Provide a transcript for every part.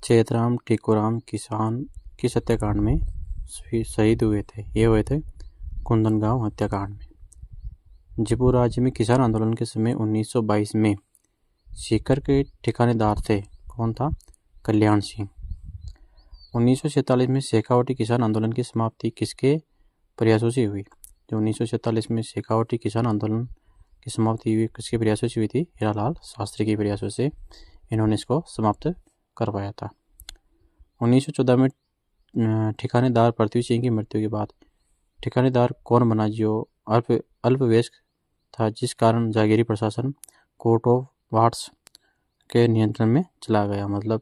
चेतराम टीकूराम किसान किस हत्याकांड में शहीद हुए थे? ये हुए थे कुंदनगांव हत्याकांड में। जयपुर राज्य में किसान आंदोलन के समय 1922 में सीकर के ठिकानेदार थे। कौन था? कल्याण सिंह। 1947 में शेखावटी किसान आंदोलन की समाप्ति किसके प्रयासों से हुई? जो 1947 में शेखावटी किसान आंदोलन की समाप्ति हुई किसके प्रयासों से हुई थी? हीरालाल शास्त्री के प्रयासों से इन्होंने इसको समाप्त करवाया था। 1914 में ठिकानेदार पृथ्वी सिंह की मृत्यु के बाद ठिकानेदार कौन बना? जो अल्पवयस्क था, जिस कारण जागीरी प्रशासन कोर्ट ऑफ वार्ड्स के नियंत्रण में चला गया। मतलब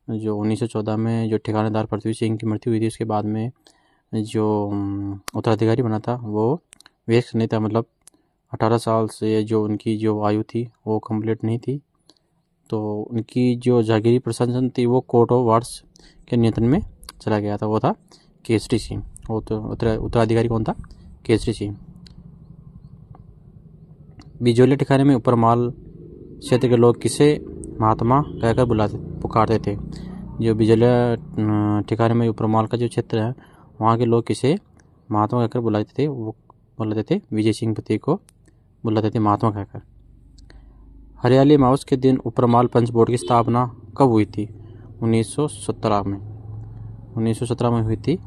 जो 1914 में जो ठिकानेदार पृथ्वी सिंह की मृत्यु हुई थी, उसके बाद में जो उत्तराधिकारी बना था वो वयस्क नहीं था। मतलब 18 साल से जो उनकी जो आयु थी वो कंप्लीट नहीं थी, तो उनकी जो जागीरी प्रशासन थी वो कोर्ट ऑफ वार्ड्स के नियंत्रण में चला गया था। वो था केसरी सिंह। वो तो उत्तराधिकारी कौन था? केसरी सिंह। बिजोलिया ठिकाने में उपरमाल क्षेत्र के लोग किसे महात्मा कहकर पुकारते थे? जो बिजोलिया ठिकाने में उपरमाल का जो क्षेत्र है वहाँ के लोग किसे महात्मा कहकर बुलाते थे? वो बुलाते थे विजय सिंह पति को बुलाते थे महात्मा कहकर। हरियाली अमावस के दिन उपरमाल पंच बोर्ड की स्थापना कब हुई थी? 1917 में। 1917 में हुई थी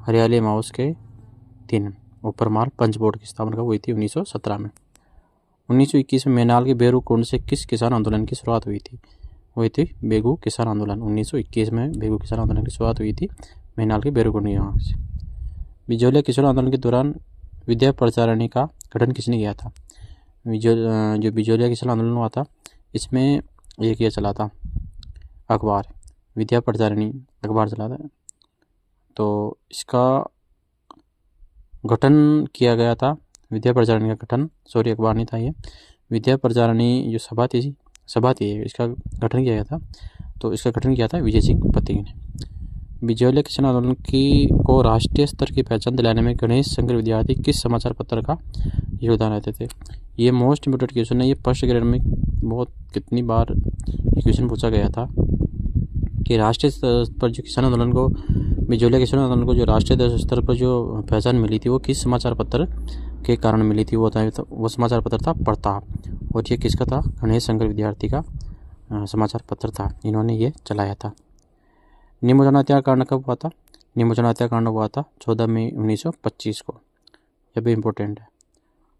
हरियाली अमावस के दिन उपरमाल पंच बोर्ड की स्थापना कब हुई थी? 1917 में। 1921 में मैनाल के बेरू कुंड से किस किसान आंदोलन की शुरुआत हुई थी? हुई थी बेगू किसान आंदोलन। 1921 में बेगू किसान आंदोलन की शुरुआत हुई थी मैनाल के बेरू कुंड यहाँ से। बिजोलिया किसान आंदोलन के दौरान विद्या प्रचारिणी का गठन किसने किया था? जो बिजोलिया किसान आंदोलन हुआ था इसमें एक ये चला था अखबार, विद्या प्रचारिणी अखबार चला था, तो इसका गठन किया गया था। विद्या प्रचारिणी का गठन, सॉरी अखबार नहीं था ये, विद्या प्रचारिणी जो सभा थी इसका गठन किया गया था। तो इसका गठन किया था विजय सिंह पति ने। बिजोलिया किसान आंदोलन को राष्ट्रीय स्तर की पहचान दिलाने में गणेश शंकर विद्यार्थी किस समाचार पत्र का योगदान रहते थे? ये मोस्ट इम्पोर्टेंट क्वेश्चन है। ये फर्स्ट ग्रेड में बहुत कितनी बार क्वेश्चन पूछा गया था कि राष्ट्रीय स्तर पर जो किसान आंदोलन को, बिजोलिया किसान आंदोलन को जो राष्ट्रीय स्तर पर जो पहचान मिली थी वो किस समाचार पत्र के कारण मिली थी? वो समाचार पत्र था प्रताप। और ये किसका था? गणेश शंकर विद्यार्थी का समाचार पत्र था। इन्होंने ये चलाया था। निमोचना हत्याकांड कब हुआ था? निमोचना हत्याकांड हुआ था 14 मई 1925 को। यह भी इम्पोर्टेंट है।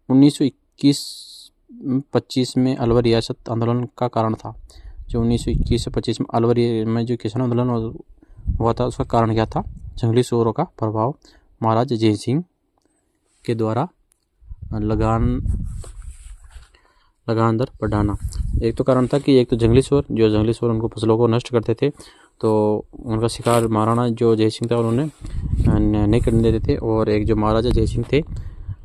1921-25 में अलवर रियासत आंदोलन का कारण था। जो 1921 से 25 में अलवर में जो किसान आंदोलन हुआ था उसका कारण क्या था? जंगली सूअरों का प्रभाव महाराज जय सिंह के द्वारा लगान दर बढ़ाना। एक तो कारण था कि एक तो जंगली सूअर उनको फसलों को नष्ट करते थे, तो उनका शिकार महाराणा जो जय सिंह था उन्होंने नहीं करने देते थे। और एक जो महाराजा जय सिंह थे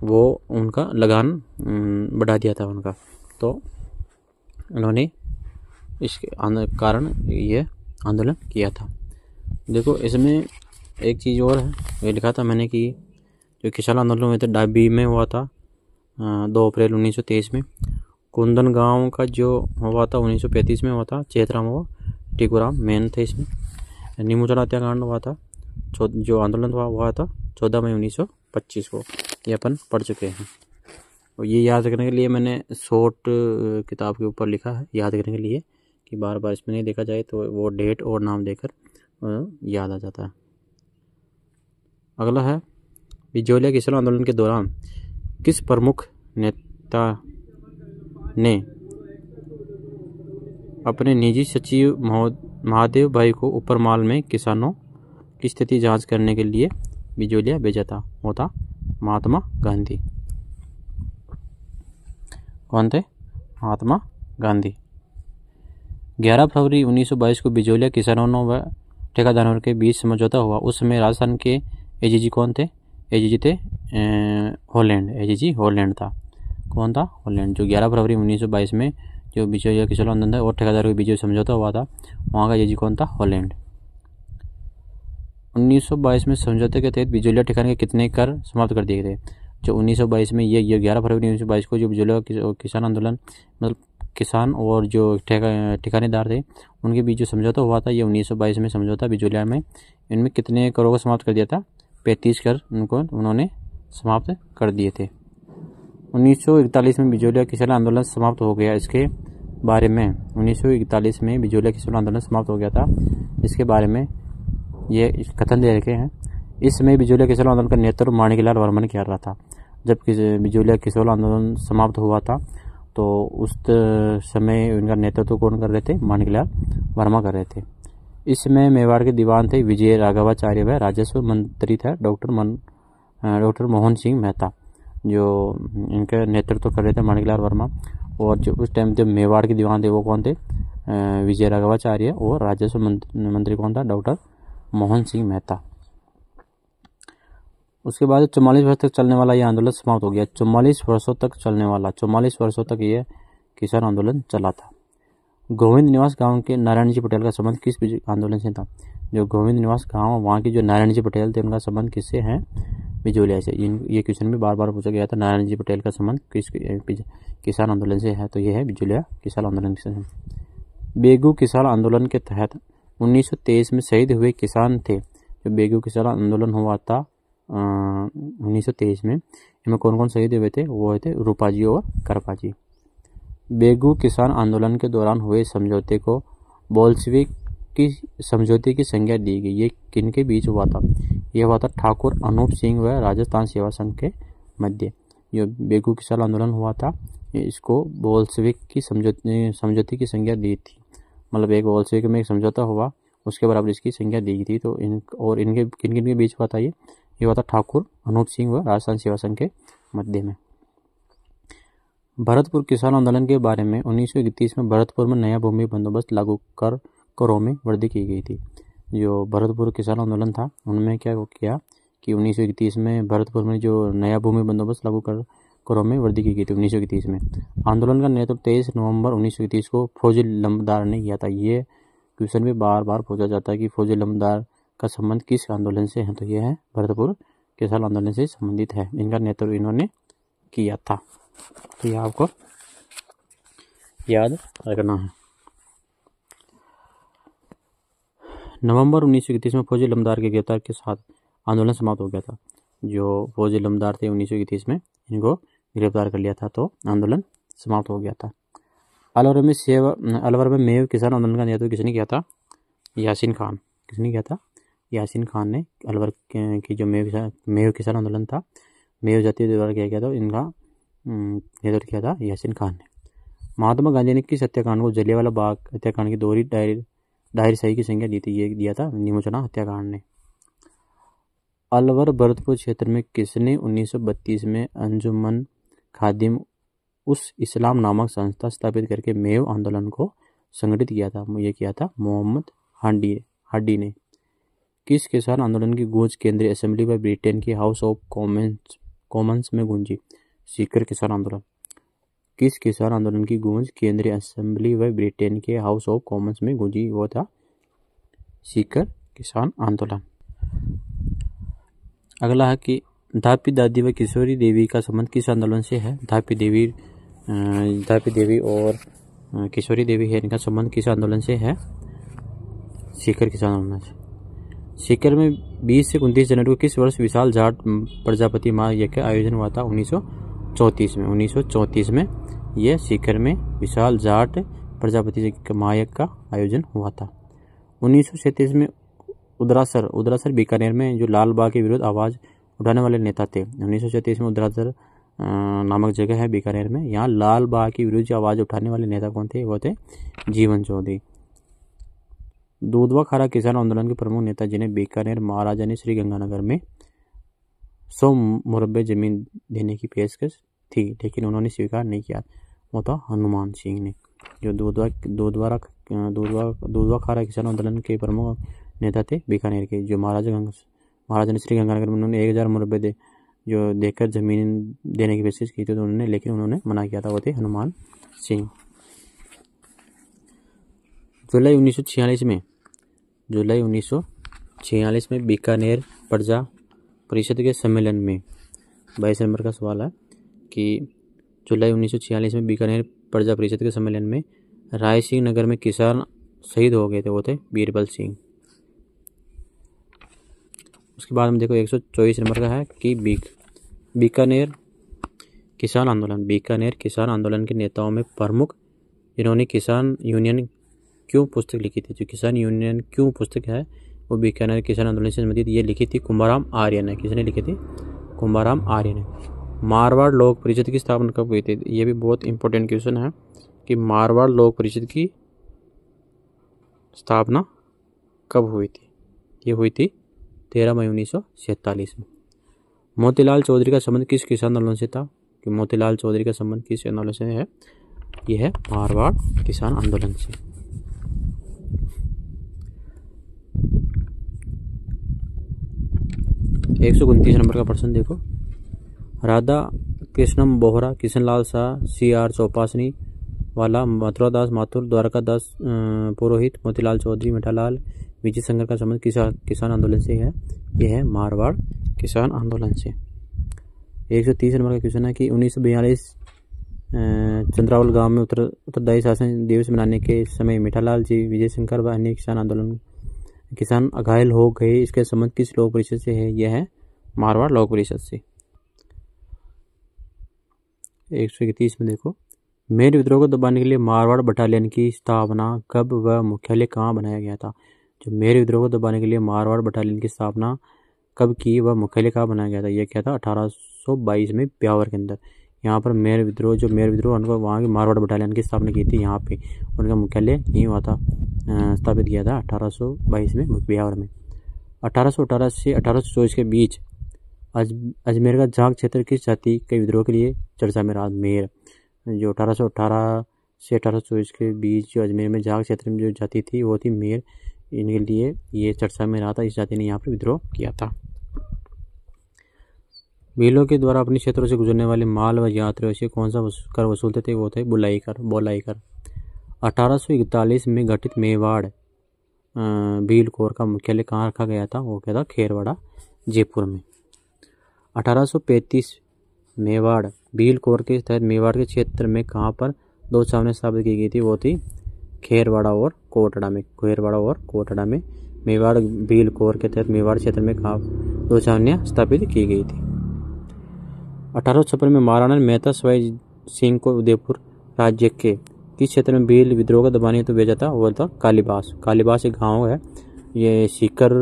वो उनका लगान बढ़ा दिया था उनका, तो उन्होंने इसके कारण ये आंदोलन किया था। देखो इसमें एक चीज़ और है, ये लिखा था मैंने कि जो किसान आंदोलन हुए थे डाबी में हुआ था 2 अप्रैल 1923 में। कुंदनगांव का जो हुआ था 1935 में हुआ था। चेतराम और टीकूराम मेन थे इसमें। निमोचना हत्याकांड हुआ था, जो आंदोलन हुआ था 14 मई 1925 को। ये अपन पढ़ चुके हैं। और ये याद रखने के लिए मैंने शॉर्ट किताब के ऊपर लिखा है, याद रखने के लिए कि बार बार इसमें नहीं देखा जाए तो वो डेट और नाम देकर याद आ जाता है। अगला है बिजोलिया किसान आंदोलन के दौरान किस प्रमुख नेता ने अपने निजी सचिव महादेव भाई को उपरमाल में किसानों की स्थिति जांच करने के लिए बिजोलिया भेजा था? वो था महात्मा गांधी। कौन थे? महात्मा गांधी। 11 फरवरी 1922 को बिजोलिया किसानों व ठेकेदारों के बीच समझौता हुआ। उस समय राजस्थान के एजीजी कौन थे? एजीजी थे हॉलैंड। एजीजी हॉलैंड था। कौन था? हॉलैंड। जो 11 फरवरी 1922 में जो बिजोलिया किसान आंदोलन था और ठेकेदारों के बीच समझौता हुआ था, वहाँ का एजीजी कौन था? हॉलैंड। 1922 में समझौते के तहत बिजोलिया ठिकाने के कितने कर समाप्त कर दिए गए? जो 1922 में ये 11 फरवरी 1922 को जो बिजोलिया किसान आंदोलन मतलब किसान और जो ठिकानेदार थे उनके बीच जो समझौता हुआ था, ये 1922 में समझौता बिजोलिया में। इनमें कितने करों को समाप्त कर दिया था? 35 कर उन्होंने समाप्त कर दिए थे। 1941 में बिजोलिया किसान आंदोलन समाप्त हो गया। इसके बारे में 1941 में बिजोलिया किसान आंदोलन समाप्त हो गया था। इसके बारे में ये कथन दे रखे हैं। इस समय बिजोलिया किसान आंदोलन का नेतृत्व माणिकलाल वर्मा ने किया रहा था। जब बिजोलिया किसान आंदोलन समाप्त हुआ था तो उस समय उनका नेतृत्व कौन कर रहे थे? माणिकलाल वर्मा कर रहे थे। इस समय मेवाड़ के दीवान थे विजय राघवाचार्य व राजस्व मंत्री था डॉक्टर मोहन सिंह मेहता, जो इनका नेतृत्व कर रहे थे माणिकलाल वर्मा। और जो उस टाइम जब मेवाड़ के दीवान थे वो कौन थे? विजय राघवाचार्य। और राजस्व मंत्री कौन था? डॉक्टर मोहन सिंह मेहता। उसके बाद 44 वर्ष तक चलने वाला ये आंदोलन समाप्त हो गया। 44 वर्षों तक चलने वाला, 44 वर्षों तक ये किसान आंदोलन चला था। गोविंद निवास गांव के नारायण जी पटेल का संबंध किस आंदोलन से था? जो गोविंद निवास गांव, वहाँ के जो नारायण जी पटेल थे, उनका संबंध किससे है? बिजोलिया से। ये क्वेश्चन भी बार बार पूछा गया था। नारायण जी पटेल का संबंध किस किसान आंदोलन से है? तो ये है बिजोलिया किसान आंदोलन से है। बेगू किसान आंदोलन के तहत 1923 में शहीद हुए किसान थे। जो बेगू किसान आंदोलन हुआ था 1923 में, इनमें कौन कौन शहीद हुए थे? वो थे रूपाजी और करपाजी। बेगू किसान आंदोलन के दौरान हुए समझौते को बोल्शेविक की समझौते की संज्ञा दी गई। ये किनके बीच हुआ था? यह हुआ था ठाकुर अनूप सिंह व राजस्थान सेवा संघ के मध्य। जो बेगू किसान आंदोलन हुआ था इसको बोल्शेविक की समझौते की संज्ञा दी थी। मतलब एक बोल्शेविक में एक समझौता हुआ, उसके बराबर इसकी संज्ञा दी गई थी। तो इनके किन किन के बीच हुआ था? ये हुआ था ठाकुर अनूप सिंह व राजस्थान सेवा संघ के मध्य में। भरतपुर किसान आंदोलन के बारे में 1931 में भरतपुर में नया भूमि बंदोबस्त लागू कर करों में वृद्धि की गई थी। जो भरतपुर किसान आंदोलन था उनमें क्या किया कि 1931 में भरतपुर में जो नया भूमि बंदोबस्त लागू कर करों में वृद्धि की गई थी 1931 में। आंदोलन का नेतृत्व 23 नवंबर 1931 को फौजी लंबदार ने किया था। ये क्वेश्चन भी बार बार पूछा जाता है कि फौजी लंबदार का संबंध किस आंदोलन से है? तो यह है भरतपुर किसान आंदोलन से संबंधित है। इनका नेतृत्व इन्होंने किया था। तो यह आपको याद रखना है। नवंबर 1931 में फौजी लंबदार के गिरफ्तार के साथ आंदोलन समाप्त हो गया था। जो फौजी लंबदार थे 1931 में, इनको गिरफ्तार कर लिया था तो आंदोलन समाप्त हो गया था। अलवर में मेव किसान आंदोलन का नेतृत्व किसने किया था? यासीन खान। किसने किया था? यासीन खान ने अलवर की जो मेव किसान आंदोलन था, मेव जातीय द्वारा किया गया था, इनका नेतृत्व किया था यासीन खान ने। महात्मा गांधी ने किस हत्याकांड को जलियांवाला बाग हत्याकांड की दोहरी दाहिर सही की संज्ञा दी थी? ये दिया था नीमूचना हत्याकांड ने। अलवर भरतपुर क्षेत्र में किसने 1932 में अंजुमन खादिम उस इस्लाम नामक संस्था स्थापित करके मेव आंदोलन को संगठित किया था? ये किया था मोहम्मद हाडी ने। किस किसान आंदोलन की गूंज केंद्रीय असेंबली व ब्रिटेन की हाउस ऑफ कॉमन्स में गूंजी? सीकर किसान आंदोलन। किस किसान आंदोलन की गूंज केंद्रीय असेंबली व ब्रिटेन के हाउस ऑफ कॉमन्स में गूंजी? वो था सीकर किसान आंदोलन। अगला है कि धापी दादी व किशोरी देवी का संबंध किस आंदोलन से है? धापी देवी और किशोरी देवी है, इनका संबंध किस आंदोलन से है? सीकर किसान आंदोलन से। सीकर में 20 से 29 जनवरी को किस वर्ष विशाल जाट प्रजापति माह यज्ञ का आयोजन हुआ था? 1934 में। 1934 में यह सीकर में विशाल जाट प्रजापति माह यज्ञ का आयोजन हुआ था। 1937 में उदरासर बीकानेर में जो लाल बाग के विरुद्ध आवाज उठाने वाले नेता थे। 1937 में उदरासर नामक जगह है बीकानेर में, यहाँ लाल बाग के विरुद्ध आवाज उठाने वाले नेता कौन थे? वो थे जीवन चौधरी। दूधवा खारा किसान आंदोलन के प्रमुख नेता जिन्हें बीकानेर महाराजा ने श्री गंगानगर में 100 मुरब्बे जमीन देने की पेशकश थी, लेकिन उन्होंने स्वीकार नहीं किया, वो था हनुमान सिंह ने। जो दूधवा खारा किसान आंदोलन के प्रमुख नेता थे बीकानेर के, जो महाराजा ने श्री गंगानगर में उन्होंने 1000 मुरब्बे देकर जमीन देने की पेशकश की थी, तो उन्होंने लेकिन उन्होंने मना किया था, वो थे हनुमान सिंह। जुलाई 1946 में बीकानेर प्रजा परिषद के सम्मेलन में 22 नंबर का सवाल है कि जुलाई 1946 में बीकानेर प्रजा परिषद के सम्मेलन में राय सिंह नगर में किसान शहीद हो गए थे, वो थे बीरबल सिंह। उसके बाद में देखो 124 नंबर का है कि बीकानेर किसान आंदोलन। बीकानेर किसान आंदोलन के नेताओं में प्रमुख जिन्होंने किसान यूनियन क्यों पुस्तक लिखी थी, जो किसान यूनियन क्यों पुस्तक है वो बीकानेर किसान आंदोलन से संबंधित ये लिखी थी कुंभाराम आर्य ने। किसने लिखी थी? कुंभाराम आर्य ने। मारवाड़ लोक परिषद की स्थापना कब हुई थी? ये भी बहुत इंपॉर्टेंट क्वेश्चन है कि मारवाड़ लोक परिषद की स्थापना कब हुई थी? ये हुई थी 13 मई 1947 में। मोतीलाल चौधरी का संबंध किस किसान आंदोलन से था? कि मोतीलाल चौधरी का संबंध किस आंदोलन से है? यह है मारवाड़ किसान आंदोलन से। एक 129 नंबर का प्रश्न देखो। राधा कृष्णम बोहरा, किशनलाल शाह, CR चौपासनी वाला, मथुरा दास माथुर, द्वारका दास पुरोहित, मोतीलाल चौधरी, मिठालाल, विजय शंकर का संबंध किसान आंदोलन से है? यह है मारवाड़ किसान आंदोलन से। 130 नंबर का क्वेश्चन है कि 1942 चंद्रावल गांव में उत्तरदायी शासन दिवस मनाने के समय मिठालाल जी, विजय शंकर व अन्य किसान घायल हो गए, इसके संबंध किस लोक परिषद से है? यह है मारवाड़ लोक परिषद से। 131 में देखो, मेर विद्रोह को दबाने के लिए मारवाड़ बटालियन की स्थापना कब व मुख्यालय कहाँ बनाया गया था? जो मेर विद्रोह को दबाने के लिए मारवाड़ बटालियन की स्थापना कब की व मुख्यालय कहाँ बनाया गया था? यह क्या था? 1822 में ब्यावर के अंदर। यहाँ पर मेर विद्रोह उनको वहाँ की मारवाड़ बटालियन की स्थापना की थी। यहाँ पे उनका मुख्यालय यहीं हुआ था, स्थापित किया था 1822 में ब्यावर में। 1818 से 1824 के बीच अजमेर का झाग क्षेत्र किस जाति के विद्रोह के लिए चर्चा में रहा? मेर। जो 1818 से 1824 के बीच जो अजमेर में झाग क्षेत्र में जो जाति थी वो थी मेर। इनके लिए ये चर्चा में रहा था, इस जाति ने यहाँ पर विद्रोह किया था। भीलों के द्वारा अपने क्षेत्रों से गुजरने वाले माल व यात्रियों से कौन सा कर वसूलते थे? वो थे बोलाई कर। 1841 में गठित मेवाड़ भील कोर का मुख्यालय कहाँ रखा गया था? वो क्या था? खेरवाड़ा, जयपुर में। 1835 मेवाड़ भील कोर के तहत मेवाड़ के क्षेत्र में कहाँ पर दो छावनी स्थापित की गई थी? वो थी खेरवाड़ा और कोटड़ा में। मेवाड़ भील कोर के तहत मेवाड़ क्षेत्र में कहाँ दो छावनियाँ स्थापित की गई थी? 1856 में महाराणा मेहता सवाई सिंह को उदयपुर राज्य के किस क्षेत्र में भील विद्रोह को दबाने हेतु भेजा था? वो था कालीबास एक गांव है, ये सीकर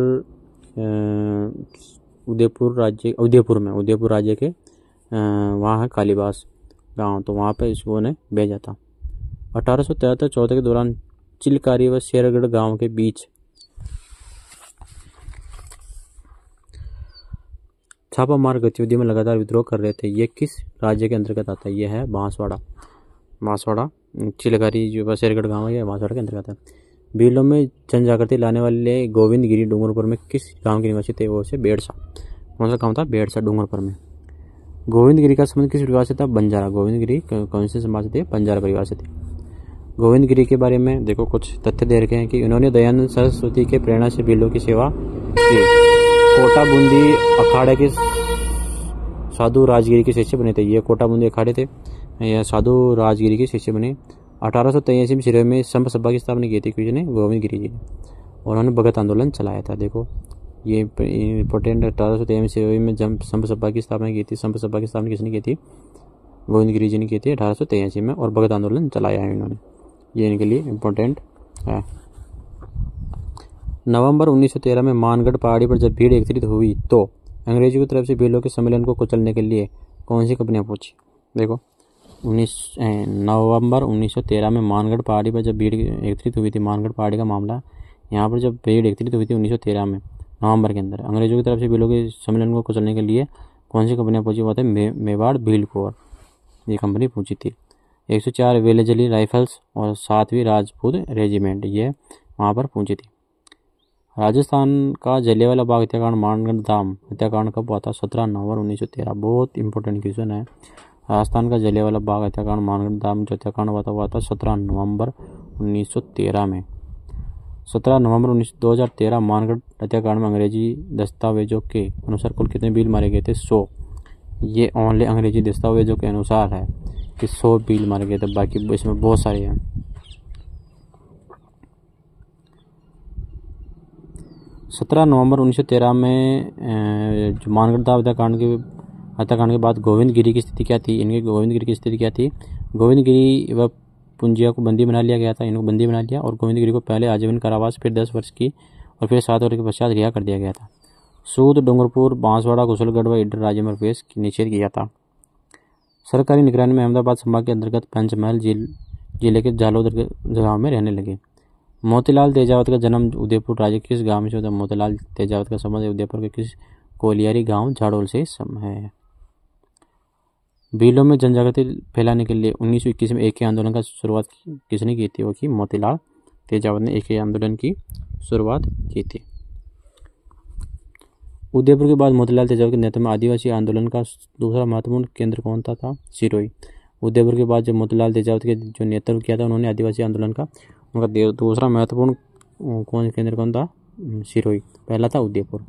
उदयपुर राज्य के वहाँ है कालीबास गांव, तो वहाँ पे इसको ने भेजा था। 1873-74 के दौरान चिलकारी व शेरगढ़ गांव के बीच छापामार गतिविधियों में लगातार विद्रोह कर रहे थे। ये किस राज्य के अंतर्गत आता है? यह है बांसवाड़ा। चिलकारी जो शेरगढ़ गांव है बांसवाड़ा के अंतर्गत है। भीलों में जनजागृति लाने वाले गोविंदगिरी डूंगरपुर में किस गांव के निवासी थे? वो से बेड़सा। कौन सा गांव था? बेड़सा, डूंगरपुर में। गोविंदगिरी का संबंध किस परिवार से था? बंजारा। गोविंदगिरी कौन से समाज से थे? बंजारा परिवार से थे। गोविंदगिरी के बारे में देखो कुछ तथ्य दे रखे हैं कि उन्होंने दयानंद सरस्वती के प्रेरणा से भीलों की सेवा की। कोटा बूंदी अखाड़े के साधु राजगिरी के शिष्य बने थे। ये कोटा बूंदी अखाड़े थे, यह साधु राजगिरी के शिष्य बने। 1883 में सिरोही में संप सभा की स्थापना की थी किसने? गोविंदगिरी जी ने। और उन्होंने भगत आंदोलन चलाया था। देखो ये इंपॉर्टेंट। 1883 में सिरोही में संप सभा की स्थापना की थी। संप सभा की स्थापना किसने की थी? गोविंदगिरी जी ने की थी 1883 में, और भगत आंदोलन चलाया है इन्होंने। ये इनके लिए इम्पोर्टेंट है। नवंबर 1913 में मानगढ़ पहाड़ी पर जब भीड़ एकत्रित हुई तो अंग्रेजों की तरफ से भीलों के सम्मेलन को कुचलने के लिए कौन सी कंपनियां पहुंची? देखो नवंबर 1913 में मानगढ़ पहाड़ी पर जब भीड़ एकत्रित हुई थी, मानगढ़ पहाड़ी का मामला, यहाँ पर जब भीड़ एकत्रित हुई थी 1913 में नवंबर के अंदर, अंग्रेजों की तरफ से भीलों के सम्मेलन को कुचलने के लिए कौन सी कंपनियां पहुंची? वो थे मेवाड़ भील कोर, ये कंपनी पहुंची थी। 104 वेलेजली राइफल्स और 7वीं राजपूत रेजिमेंट ये वहाँ पर पहुंची थी। राजस्थान का जलियांवाला बाग हत्याकांड मानगढ़ धाम हत्याकांड कब हुआ था? 17 नवंबर 1913। बहुत इंपॉर्टेंट क्वेश्चन है। राजस्थान का जलियांवाला बाग हत्याकांड मानगढ़ धाम जो हत्याकांड हुआ था 17 नवंबर 1913 में। 17 नवंबर 2013 मानगढ़ हत्याकांड में अंग्रेजी दस्तावेजों के अनुसार कुल कितने भील मारे गए थे? 100। ये ओनली अंग्रेजी दस्तावेजों के अनुसार है। कि 100 भील मारे गए थे, बाकी इसमें बहुत सारे हैं। 17 नवंबर 1913 में जो मानगढ़ हत्याकांड के बाद गोविंद गिरी की स्थिति क्या थी? इनकी गोविंद गिरी की स्थिति क्या थी? गोविंद गिरी व पुंजिया को बंदी बना लिया गया था, इनको बंदी बना लिया, और गोविंद गिरी को पहले आजीवन कारावास, फिर 10 वर्ष की और फिर 7 वर्ष के पश्चात रिहा कर दिया गया था। सूद, डूंगरपुर, बांसवाड़ा, कुशलगढ़ व ईडर राज्य में प्रवेश निषेध किया था। सरकारी निगरानी में अहमदाबाद संभाग के अंतर्गत पंचमहल जिले के झालोदर गांव में रहने लगे। मोतीलाल तेजावत का जन्म उदयपुर राज्य किस गांव में हुआ? मोतीलाल तेजावत का संबंध उदयपुर के किस कोलियारी गांव झाड़ोल से है? भीलों में जनजागृति फैलाने के लिए 1921 में एके आंदोलन का शुरुआत किसने की थी? वो कि मोतीलाल तेजावत ने एके आंदोलन की शुरुआत की थी। उदयपुर के बाद मोतीलाल तेजावत के नेतृत्व में आदिवासी आंदोलन का दूसरा महत्वपूर्ण केंद्र कौन था? सिरोही। उदयपुर के बाद जब मोतीलाल तेजावत के जो नेतृत्व किया था उन्होंने आदिवासी आंदोलन का, उनका दूसरा महत्वपूर्ण केंद्र कौन था? सिरोही। पहला था उदयपुर।